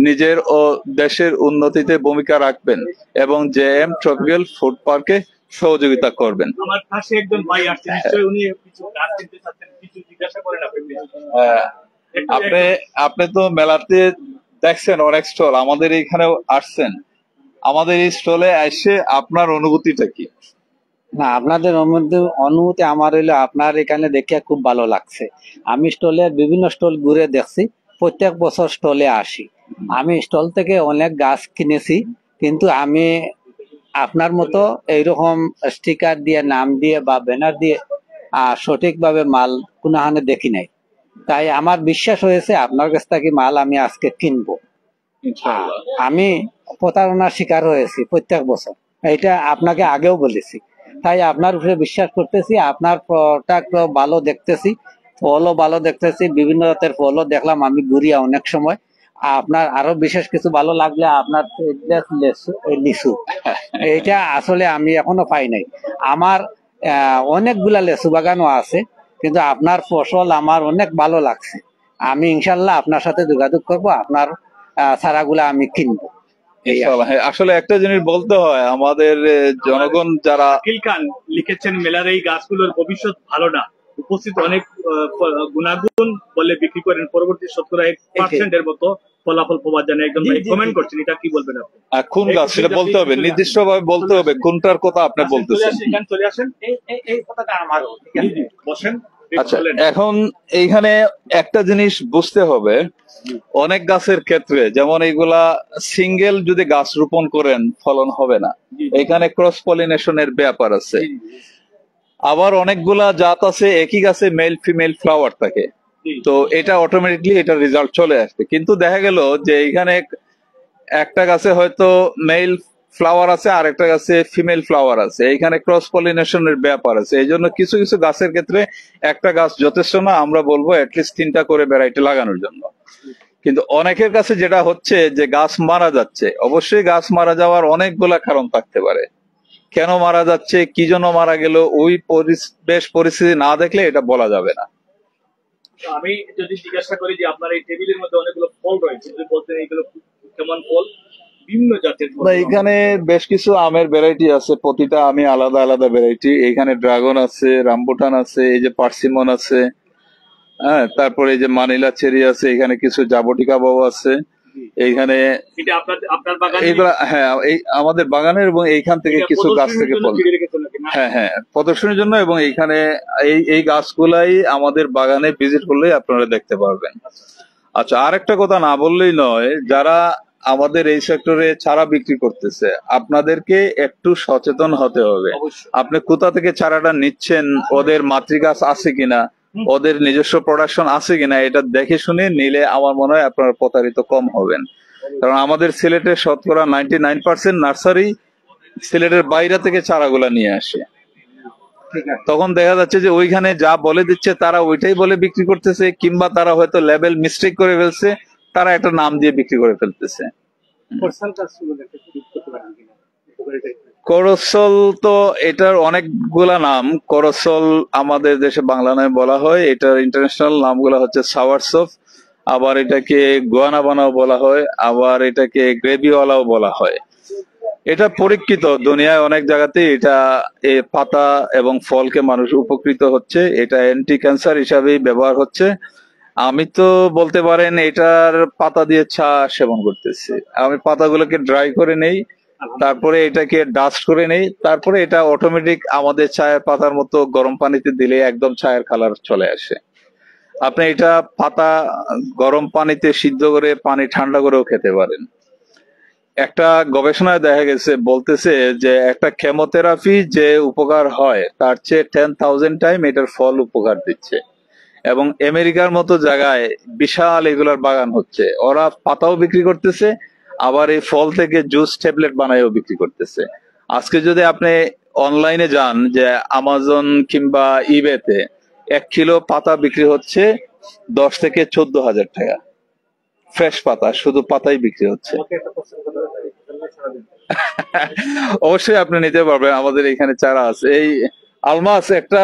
Speaker 2: নিজের ও দেশের উন্নতিতে ভূমিকা রাখবেন এবং JM ট্রপিক্যাল ফুড পার্কে সহযোগিতা করবেন।
Speaker 1: আমার পাশে একজন ভাই আসছে, নিশ্চয়ই উনি কিছু গাছ কিনতে চাচ্ছেন, কিছু জিজ্ঞাসা করেন আপনি।
Speaker 2: আপনি তো মেলাতে দেখছেন অনেক স্টল, আমাদের এইখানেও আসছেন, আমাদের এই স্টলে এসে আপনার অনুভূতিটা কি?
Speaker 3: না, আপনাদের অনুভূতি আমার হইলো আপনার এখানে দেখে খুব ভালো লাগছে। আমি বিভিন্ন স্টল ঘুরে দেখছি, প্রত্যেক বছর স্টলে আসি। আমি স্টল থেকে অনেক গাছ কিনেছি, কিন্তু আমি আপনার মতো এইরকম স্টিকার দিয়ে, নাম দিয়ে বা ব্যানার দিয়ে সঠিকভাবে মাল কোনখানে দেখি নাই। তাই আমার বিশ্বাস হয়েছে আপনার কাছ থেকে মাল আমি আজকে কিনবো। আমি প্রতারণার শিকার হয়েছি প্রত্যেক বছর, এটা আপনাকে আগেও বলেছি। তাই আপনার উপরে বিশ্বাস করতেছি, আপনার প্রোডাক্ট ভালো দেখতেছি, ফলও ভালো দেখতেছি, বিভিন্ন জাতের ফলও দেখলাম আমি ঘুরিয়া অনেক সময়। আপনার আরো বিশেষ কিছু ভালো লাগলে আপনার লিচু, এইটা আসলে আমি এখনো পাই নাই। আমার অনেকগুলা লেচু বাগানও আছে, কিন্তু আপনার ফসল আমার অনেক ভালো লাগছে। আমি ইনশাল্লাহ আপনার সাথে যোগাযোগ করব, আপনার চারাগুলা আমি কিনবো।
Speaker 2: আসলে একটা জিনিস বলতে হয়, আমাদের জনগণ যারা
Speaker 1: খান লিখেছেন মেলার এই গাছগুলোর ভবিষ্যৎ ভালো না, উপস্থিত অনেক গুণাগুণ বলে বিক্রি করেন, পরবর্তী 70% এর মতো ফলাফল পাওয়া যায় না। একদম কমেন্ট করছেন, এটা কি বলবেন আপনি?
Speaker 2: কোন গাছ সেটা বলতে হবে, নির্দিষ্ট ভাবে বলতে হবে কোনটার কথা আপনি বলতেছেন।
Speaker 1: চলে আসেন, এই কথাটা আমার বসেন।
Speaker 2: আচ্ছা, এখন এইখানে একটা জিনিস বুঝতে হবে, অনেক গাছের ক্ষেত্রে যেমন এইগুলা সিঙ্গেল যদি গাছ রোপণ করেন ফলন হবে না, এখানে ক্রস পলিনেশনের ব্যাপার আছে। আবার অনেকগুলা জাত আছে একই গাছে মেল ফিমেল ফ্লাওয়ার থাকে, তো এটা অটোমেটিকলি এটা রেজাল্ট চলে আসবে। কিন্তু দেখা গেল যে এখানে একটা গাছে হয়তো মেল ফ্লাওয়ার আছে আর একটা গাছে ফিমেল ফ্লাওয়ার আছে, এখানে ক্রস পলিনেশনের ব্যাপার আছে। এই জন্য কিছু কিছু গাছের ক্ষেত্রে একটা গাছ যথেষ্ট না, আমরা বলবো অ্যাটলিস্ট 3টা করে ভ্যারাইটি লাগানোর জন্য। কিন্তু অনেকের কাছে যেটা হচ্ছে যে গাছ মারা যাচ্ছে, অবশ্যই গাছ মারা যাওয়ার অনেকগুলা কারণ থাকতে পারে। কেন মারা যাচ্ছে, কি জন্য মারা গেল, ওই পরিস্থিতি না দেখলে এটা বলা যাবে না।
Speaker 1: আমি যদি জিজ্ঞাসা করি যে আপনার এই টেবিলের মধ্যে অনেকগুলো ফল রয়েছে, যদি বলতেন এইগুলো কেমন ফল? বিভিন্ন জাতের ফল।
Speaker 2: এখানে বেশ কিছু আমের ভ্যারাইটি আছে, প্রতিটা আমি আলাদা আলাদা ভ্যারাইটি। এখানে ড্রাগন আছে, রামবুটান আছে, এই যে পার্সিমন আছে, হ্যাঁ, তারপরে এই যে মানিলা চেরি আছে, এখানে কিছু জাবটিকা বাবু আছে, এইখানে এইগুলা, হ্যাঁ, এই আমাদের বাগানের এবং এইখান থেকে কিছু গাছ থেকে ফল, হ্যাঁ হ্যাঁ প্রদর্শনীর জন্য। এবং এইখানে এই গাছগুলাই আমাদের বাগানে ভিজিট করলেই আপনারা দেখতে পারবেন। আচ্ছা, আরেকটা কথা না বললেই নয়, যারা আমাদের এই সেক্টরে চারা বিক্রি করতেছে আপনাদেরকে একটু সচেতন হতে হবে। আপনি কোথা থেকে চারাটা নিচ্ছেন, ওদের মাতৃগাছ আছে কিনা, ওদের নিজস্ব প্রোডাকশন আছে কিনা, এটা দেখে শুনে নিলে আমার মনে হয় আপনারা প্রতারিত কম হবেন। কারণ আমাদের সিলেটের শতকরা 99% নার্সারি সিলেটের বাইরে থেকে চারাগুলা নিয়ে আসে। তখন দেখা যাচ্ছে যে ওইখানে যা বলে দিচ্ছে তারা ওইটাই বলে বিক্রি করতেছে, কিংবা তারা হয়তো লেবেল মিস্টেক করে ফেলছে, তারা একটা নাম দিয়ে বিক্রি করে ফেলতেছে। করসল তো এটার অনেকগুলা নাম। করসল আমাদের দেশে বাংলা নামে বলা হয়, এটার ইন্টারন্যাশনাল নামগুলো হচ্ছে সাওয়ারসফ, আবার এটাকে গুয়ানাবানাও বলা হয়, আবার এটাকে গ্রেভিওয়ালাও বলা হয়। এটা পরীক্ষিত দুনিয়ায় অনেক জায়গাতে, এটা পাতা এবং ফলকে মানুষ উপকৃত হচ্ছে, এটা অ্যান্টি ক্যান্সার হিসাবেই ব্যবহার হচ্ছে। আমি তো বলতে পারেন এটার পাতা দিয়ে চা সেবন করতেছি। আমি পাতাগুলোকে ড্রাই করে নেই, তারপরে এটাকে ডাস্ট করে নেই, তারপরে এটা অটোমেটিক আমাদের চায়ের পাতার মতো গরম পানিতে দিলে একদম চায়ের কালার চলে আসে। আপনি এটা পাতা গরম পানিতে সিদ্ধ করে পানি ঠান্ডা করেও খেতে পারেন। একটা গবেষণায় দেখা গেছে, বলতেছে যে একটা কেমোথেরাপি যে উপকার হয় তার চেয়ে 10,000 টাইম এটার ফল উপকার দিচ্ছে। এবং আমেরিকার মতো জায়গায় বিশাল এগুলার বাগান হচ্ছে, ওরা পাতাও বিক্রি করতেছে, আবার এই ফল থেকে জুস ট্যাবলেট বানাইও বিক্রি করতেছে। আজকে যদি আপনি অনলাইনে যান, যে আমাজন কিংবা ইবেতে 1 কিলো পাতা বিক্রি হচ্ছে 10 থেকে 14,000 টাকা। ফ্রেশ পাতা, শুধু পাতাই বিক্রি হচ্ছে। অবশ্যই আপনি নিতে পারবেন, আমাদের এখানে চারা আছে। এই আলমাস, একটা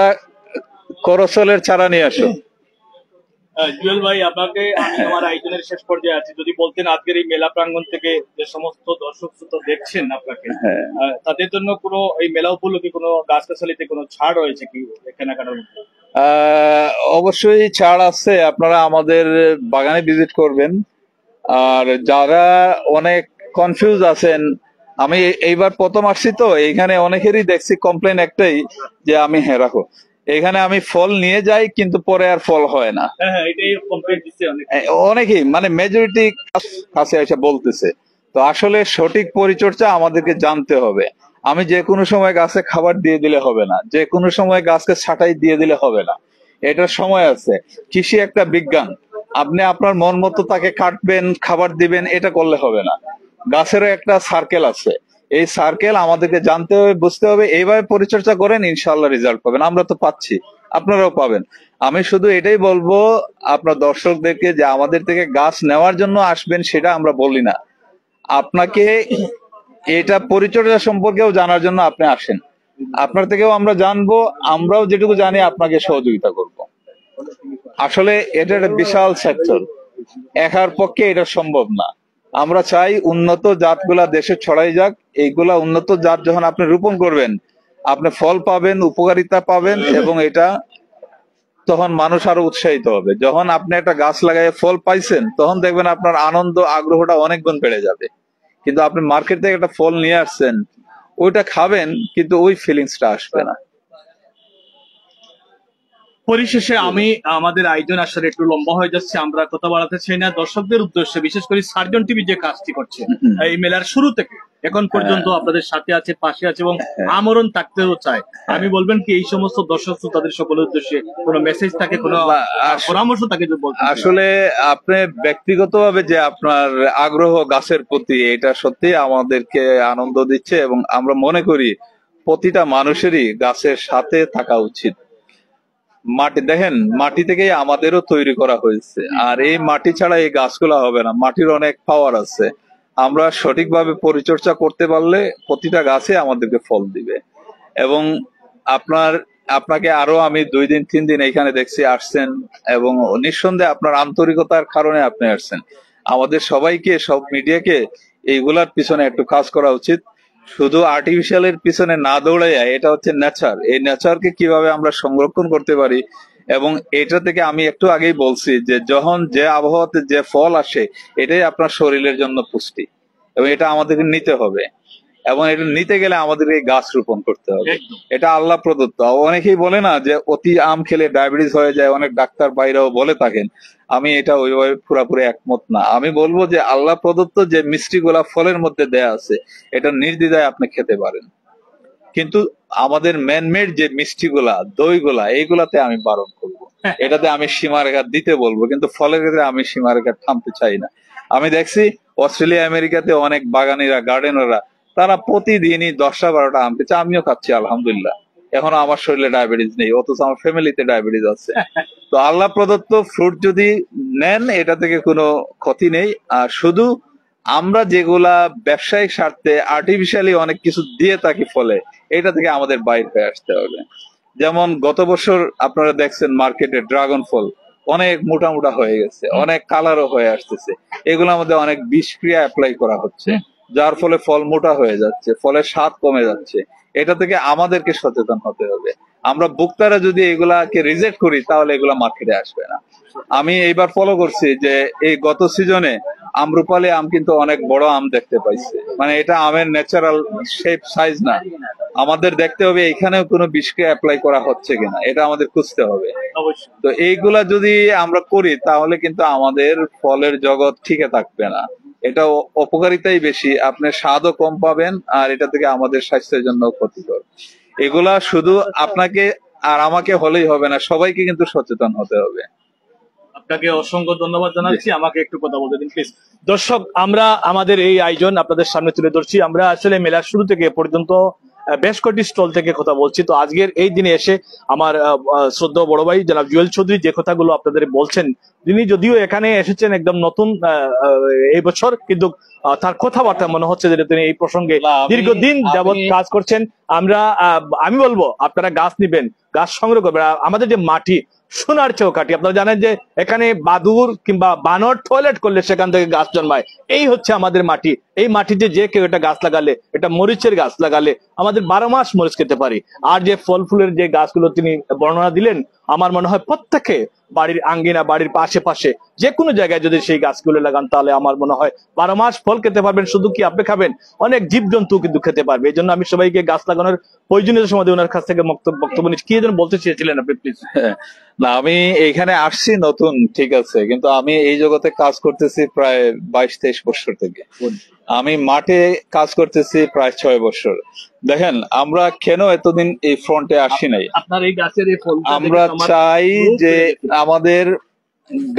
Speaker 2: করসলের চারা নিয়ে আসো।
Speaker 1: জুয়েল ভাই, আপনাকে আমি আমার আয়োজনের শেষ পর্যায়ে আছি, যদি বলতেন আজকের এই মেলা প্রাঙ্গণ থেকে যে সমস্ত দর্শক শ্রোতা দেখছেন আপনাকে, তাদের জন্য কোনো এই মেলা উপলক্ষে কোনো গাছগাছালিতে কোনো ছাড় রয়েছে কি কেনাকাটার মধ্যে?
Speaker 2: অবশ্যই ছাড় আছে, আপনারা আমাদের বাগানে ভিজিট করবেন। আর যারা অনেক কনফিউজ আছেন, আমি এইবার প্রথম আসছি তো এইখানে অনেকেরই দেখছি কমপ্লেন একটাই, যে আমি রাখো এখানে আমি ফল নিয়ে যাই কিন্তু পরে আর ফল হয় না। অনেকেই মানে মেজরিটি কাছে এসে বলতেছে। তো আসলে সঠিক পরিচর্যা আমাদেরকে জানতে হবে। আমি যে কোনো সময় গাছে খাবার দিয়ে দিলে হবে না, যে কোনো সময় গাছকে ছাঁটাই দিয়ে দিলে হবে না, এটার সময় আছে। কৃষি একটা বিজ্ঞান, আপনি আপনার মন মতো তাকে কাটবেন, খাবার দিবেন, এটা করলে হবে না। গাছেরও একটা সার্কেল আছে, এই সার্কেল আমাদেরকে জানতে হবে, বুঝতে হবে। এইভাবে পরিচর্যা করেন, ইনশাল্লাহ রেজাল্ট পাবেন। আমরা তো পাচ্ছি, আপনারাও পাবেন। আমি শুধু এটাই বলবো আপনার দর্শকদেরকে, যে আমাদের থেকে গাছ নেওয়ার জন্য আসবেন সেটা আমরা বলি না, আপনাকে এটা পরিচর্যা সম্পর্কেও জানার জন্য আপনি আসেন। আপনার থেকেও আমরা জানবো, আমরাও যেটুকু জানি আপনাকে সহযোগিতা করব। আসলে এটা একটা বিশাল সেক্টর, একার পক্ষে এটা সম্ভব না। আমরা চাই উন্নত জাতগুলা দেশে ছড়াই যাক। এইগুলা উন্নত জাত যখন আপনি রোপণ করবেন, আপনি ফল পাবেন, উপকারিতা পাবেন, এবং এটা তখন মানুষ আরো উৎসাহিত হবে। যখন আপনি একটা গাছ লাগাই ফল পাইছেন, তখন দেখবেন আপনার আনন্দ, আগ্রহটা অনেক গুণ বেড়ে যাবে। কিন্তু আপনি মার্কেট থেকে একটা ফল নিয়ে আসছেন, ওইটা খাবেন কিন্তু ওই ফিলিংসটা আসবে না।
Speaker 1: পরিশেষে আমি আমাদের আয়োজন আসলে একটু লম্বা হয়ে যাচ্ছে, আমরা কথা বাড়াতে চাই না। দর্শকদের উদ্দেশ্যে বিশেষ করে সার্জন টিভি যে কাজটি করছে এই মেলার শুরু থেকে এখন পর্যন্ত আপনাদের সাথে আছে, পাশে আছে এবং আমরণ থাকতেও চায়, আমি বলবেন কি এই সমস্ত দর্শক তাদের সকলের উদ্দেশ্যে কোনো মেসেজ থাকে, কোনো পরামর্শ থাকে?
Speaker 2: আসলে আপনি ব্যক্তিগতভাবে যে আপনার আগ্রহ গাছের প্রতি, এটা সত্যি আমাদেরকে আনন্দ দিচ্ছে, এবং আমরা মনে করি প্রতিটা মানুষেরই গাছের সাথে থাকা উচিত। মাটি দেখেন, মাটি থেকেই আমাদেরও তৈরি করা হয়েছে, আর এই মাটি ছাড়া এই গাছগুলা হবে না। মাটির অনেক পাওয়ার আছে, আমরা সঠিকভাবে পরিচর্যা করতে পারলে প্রতিটা গাছে আমাদেরকে ফল দিবে। এবং আপনাকে আরো আমি 2 দিন 3 দিন এখানে দেখছি আসছেন, এবং নিঃসন্দেহে আপনার আন্তরিকতার কারণে আপনি আসছেন। আমাদের সবাইকে, সব মিডিয়াকে এইগুলার পিছনে একটু কাজ করা উচিত। শুধু আর্টিফিশিয়ালের পিছনে না দৌড়াইয়া, এটা হচ্ছে নেচার, এই নেচারকে কিভাবে আমরা সংরক্ষণ করতে পারি। এবং এটা থেকে আমি একটু আগেই বলছি যে যখন যে আবহাওয়াতে যে ফল আসে, এটাই আপনার শরীরের জন্য পুষ্টি, এবং এটা আমাদেরকে নিতে হবে। এবং এটা নিতে গেলে আমাদের এই গাছ রোপণ করতে হবে, এটা আল্লাহ প্রদত্ত। অনেকেই বলে না যে অতি আম খেলে ডায়াবেটিস হয়ে যায়, অনেক ডাক্তার বাইরেও বলে থাকেন। আমি এটা ওইভাবে পুরাপুরি একমত না। আমি বলবো যে আল্লাহ প্রদত্ত যে মিষ্টি গুলা ফলের মধ্যে দেয়া আছে, এটা নির্দ্বিধায় আপনি খেতে পারেন। কিন্তু আমাদের ম্যানমেড যে মিষ্টি গুলা, দই গুলা, এইগুলাতে আমি বারণ করবো, এটাতে আমি সীমারেখা দিতে বলবো। কিন্তু ফলের ক্ষেত্রে আমি সীমারেখা থামতে চাই না। আমি দেখছি অস্ট্রেলিয়া, আমেরিকাতে অনেক বাগানিরা, গার্ডেনাররা, তারা প্রতিদিনই 10টা-12টা আম খেচ্ছে। আমিও খাচ্ছি আলহামদুলিল্লাহ, এখনো আমার শরীরে ডায়াবেটিস নেই, অথচ আমার ফ্যামিলিতে ডায়াবেটিস আছে। তো আল্লাহ প্রদত্ত ফ্রুট যদি নেন, এটা থেকে কোনো ক্ষতি নেই। আর শুধু আমরা যেগুলা ব্যবসায়িক স্বার্থে আর্টিফিশিয়ালি অনেক কিছু দিয়ে থাকি, ফলে এটা থেকে আমাদের বাইর হয়ে আসতে হবে। যেমন গত বছর আপনারা দেখছেন মার্কেটে ড্রাগন ফল অনেক মোটা মোটা হয়ে গেছে, অনেক কালারও হয়ে আসতেছে। এগুলোর মধ্যে অনেক বিষক্রিয়া অ্যাপ্লাই করা হচ্ছে, যার ফলে ফল মোটা হয়ে যাচ্ছে, ফলের স্বাদ কমে যাচ্ছে। এটা থেকে আমাদেরকে সচেতন হতে হবে। আমরা ভোক্তারা যদি এগুলাকে রিজেক্ট করি তাহলে এগুলা মার্কেটে আসবে না। আমি এইবার ফলো করছি যে এই গত সিজনে আম্রপালি আম কিন্তু অনেক বড় আম দেখতে পাইছে, মানে এটা আমের ন্যাচারাল শেপ সাইজ না। আমাদের দেখতে হবে এখানেও কোনো বিষকে অ্যাপ্লাই করা হচ্ছে কিনা, এটা আমাদের খুঁজতে হবে। তো এইগুলা যদি আমরা করি তাহলে কিন্তু আমাদের ফলের জগৎ ঠিকই থাকবে না। এটা অপকারিতাই বেশি, আপনি স্বাদও কম পাবেন, আর এটা থেকে আমাদের স্বাস্থ্যের জন্য ক্ষতিকর। এগুলা শুধু আপনাকে আর আমাকে হলেই হবে না, সবাইকে কিন্তু সচেতন হতে হবে।
Speaker 1: আপনাকে অসংখ্য ধন্যবাদ জানাচ্ছি। আমাকে একটু কথা বলতে দিন প্লিজ। দর্শক, আমরা আমাদের এই আয়োজন আপনাদের সামনে তুলে ধরছি। আমরা আসলে মেলার শুরু থেকে এ পর্যন্ত বেশ কয়েকটি স্টল থেকে কথা বলছি। তো আজকের এই দিনে এসে আমার শ্রদ্ধেয় বড় ভাই জনাব জুয়েল চৌধুরী যে কথাগুলো আপনাদের বলছেন, তিনি যদিও এখানে এসেছেন একদম নতুন এই বছর, কিন্তু তার কথাবার্তা মনে হচ্ছে যে তিনি এই প্রসঙ্গে দীর্ঘদিন যাবৎ কাজ করছেন। আমি বলবো আপনারা গাছ নিবেন, গাছ সংগ্রহ করবেন। আমাদের যে মাটি সোনার চেয়েও কাটি। আপনারা জানেন যে এখানে বাদুর কিংবা বানর টয়লেট করলে সেখান থেকে গাছ জন্মায়। এই হচ্ছে আমাদের মাটি। এই মাটিতে যে কেউ একটা গাছ লাগালে, এটা মরিচের গাছ লাগালে আমাদের 12 মাস মরিচ খেতে পারি। আর যে ফল ফুলের যে গাছগুলো তিনি বর্ণনা দিলেন, আমার মনে হয় প্রত্যেকে বাড়ির আঙ্গিনা, বাড়ির পাশে যে কোনো জায়গায় যদি সেই গাছগুলো লাগান তাহলে আমার মনে হয় 12 মাস ফল খেতে পারবেন। শুধু কি আপনি খাবেন, অনেক জীবজন্তু কিন্তু খেতে পারবে। এই জন্য আমি সবাইকে গাছ লাগানোর প্রয়োজনীয়তা সময় ওনার কাছ থেকে বক্তব্য নিচ্ছি। কি যেন বলতে চেয়েছিলেন আপনি প্লিজ?
Speaker 2: না, আমি এইখানে আসছি নতুন, ঠিক আছে, কিন্তু আমি এই জগতে কাজ করতেছি প্রায় 22-23 বছর থেকে। আমি মাঠে কাজ করতেছি প্রায় 6 বছর। দেখেন, আমরা কেন এতদিন এই ফ্রন্টে আসি নাই?
Speaker 1: আপনার এই গাছের এই ফল
Speaker 2: আমরা চাই যে আমাদের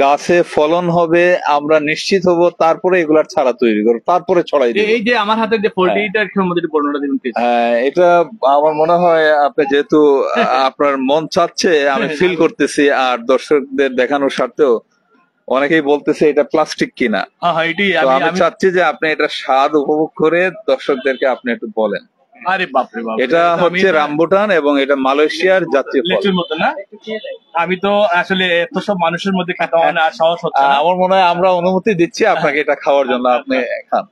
Speaker 2: গাছে ফলন হবে, আমরা নিশ্চিত হব, তারপরে এগুলার চারা তৈরি করব, তারপরে ছড়াই দিব।
Speaker 1: এই যে আমার হাতে যে ফলটি, এটার সম্বন্ধে বর্ণনা দিবেন প্লিজ?
Speaker 2: এটা আমার মনে হয় আপনি যেহেতু আপনার মন চাচ্ছে, আমি ফিল করতেছি, আর দর্শকদের দেখানোর স্বার্থেও অনেকেই বলতেছে এটা প্লাস্টিক কিনা। তো আমি চাচ্ছি যে আপনি এটা স্বাদ উপভোগ করে দর্শকদেরকে আপনি একটু বলেন।
Speaker 1: আরে বাপরে বাপ,
Speaker 2: এটা হচ্ছে রামবুটান এবং এটা মালয়েশিয়ার জাতীয় ফল।
Speaker 1: লিচুর মতো না? আমি তো আসলে এত সব মানুষের মধ্যে খেতে হয় না, সাহস হচ্ছে না।
Speaker 2: আমার মনে হয় আমরা অনুমতি দিচ্ছি আপনাকে এটা খাওয়ার জন্য, আপনি খান।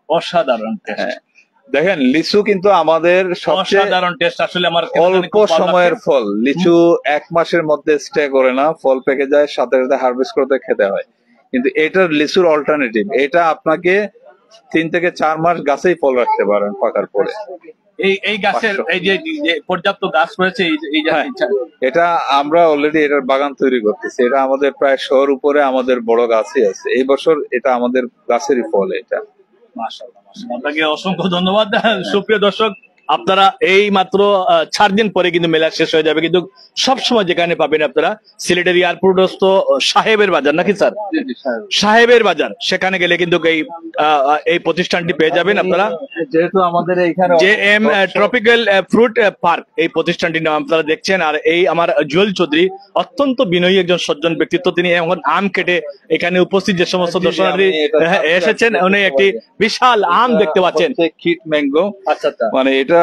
Speaker 1: অসাধারণ টেস্ট।
Speaker 2: দেখেন, লিচু কিন্তু আমাদের সবচেয়ে
Speaker 1: অসাধারণ টেস্ট। আসলে আমার
Speaker 2: অল্প সময়ের ফল। লিচু 1 মাসের মধ্যে স্টে করে না, ফল পেকে যায়, সাথে সাথে হারভেস্ট করতে খেতে হয়। কিন্তু এটার লিচুর অল্টারনেটিভ, এটা আপনাকে 3 থেকে 4 মাস গাছেই ফল রাখতে পারেন পাকার পরে।
Speaker 1: এই গাছের এই যে পর্যাপ্ত গাছ রয়েছে,
Speaker 2: এটা আমরা অলরেডি এটার বাগান তৈরি করতেছি। এটা আমাদের প্রায় 100-র উপরে আমাদের বড় গাছই আছে। এই বছর এটা আমাদের গাছেরই ফল। এটা
Speaker 1: মাশাআল্লাহ, মাশাআল্লাহ। আপনাকে অসংখ্য ধন্যবাদ। সুপ্রিয় দর্শক, আপনারা এই মাত্র 4 দিন পরে কিন্তু মেলা শেষ হয়ে যাবে, কিন্তু সবসময় যেখানে পাবেন আপনারা সিলেটের এয়ারপোর্টস্থ সাহেবের বাজার, নাকি স্যার? সাহেবের বাজার, সেখানে গেলে কিন্তু এই প্রতিষ্ঠানটি পেয়ে যাবেন আপনারা।
Speaker 2: যেহেতু আমাদের এইখানে
Speaker 1: JM ট্রপিক্যাল ফ্রুট পার্ক এই প্রতিষ্ঠানটির নাম আপনারা দেখছেন। আর এই আমার জুয়েল চৌধুরী অত্যন্ত বিনয়ী একজন সজ্জন ব্যক্তিত্ব। তিনি এখন আম কেটে এখানে উপস্থিত যে সমস্ত দর্শনার্থী এসেছেন, উনি একটি বিশাল আম দেখতে পাচ্ছেন,
Speaker 2: কিট ম্যাঙ্গো।
Speaker 1: আচ্ছা আচ্ছা,
Speaker 2: মানে এটা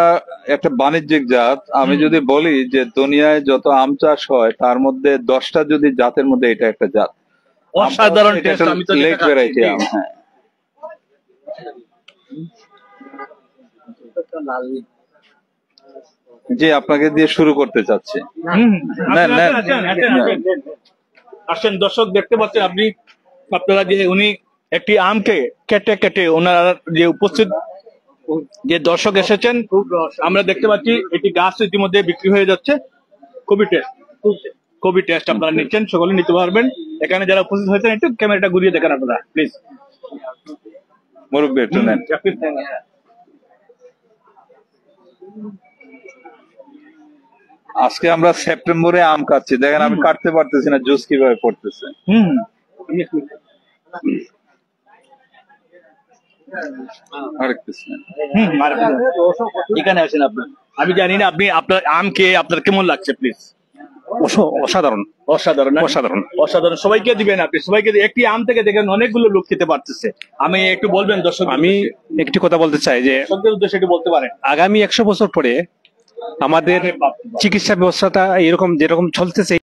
Speaker 2: একটা বাণিজ্যিক জাত। আমি যদি বলি যে দুনিয়ায় যত আম চাষ হয় তার মধ্যে 10টা যদি জাতের মধ্যে এটা একটা জাত।
Speaker 1: অসাধারণ টেস্ট। আমি তো
Speaker 2: লেক ভ্যারাইটি আম। জি, আপনাকে দিয়ে শুরু করতে চাচ্ছি।
Speaker 1: আসেন দর্শক, দেখতে পাচ্ছেন আপনারা যে উনি একটি আমকে কেটে কেটে ওনারা যে উপস্থিত যে দর্শক এসেছেন, আমরা দেখতে পাচ্ছি এটি গাছ ইতিমধ্যে বিক্রি হয়ে যাচ্ছে। খুবই টেস্ট আপনারা নিচ্ছেন, সকলে নিতে পারবেন। এখানে যারা উপস্থিত হয়েছেন একটু ক্যামেরাটা ঘুরিয়ে দেখেন আপনারা প্লিজ।
Speaker 2: মুরব্বী একটু নেন। আজকে আমরা সেপ্টেম্বরে আম কাটছি, দেখেন আমি কাটতে পারতেছি না, জুস কিভাবে পড়তেছে।
Speaker 1: এখানে আসেন আপনি। আমি জানি না আপনি আপনার আম খেয়ে আপনার কেমন লাগছে প্লিজ?
Speaker 4: অসাধারণ
Speaker 1: অসাধারণ না?
Speaker 4: অসাধারণ।
Speaker 1: অসাধারণ। সবাইকে দিবেন আপনি, সবাইকে একটি আম থেকে দেখেন অনেকগুলো লোক খেতে পারতেছে। আমি একটু বলবেন দর্শক,
Speaker 4: আমি একটি কথা বলতে চাই যে
Speaker 1: দর্শকদের উদ্দেশ্যে একটু বলতে পারেন।
Speaker 4: আগামী 100 বছর পরে আমাদের চিকিৎসা ব্যবস্থাটা এরকম যেরকম চলতেছে